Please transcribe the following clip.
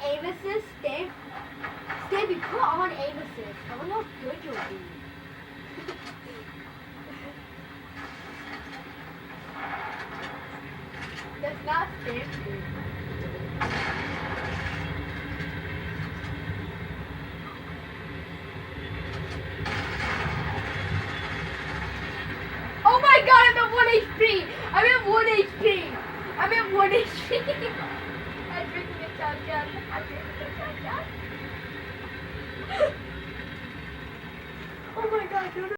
aim assist, Dave. Davey, put on aim assist. I wonder how good you'll be. That's not standard. Oh my god, I'm at 1 HP! I'm at 1 HP! I'm at 1 HP! I'm drinking a shotgun. I'm drinking a shotgun. Oh my god, no, no.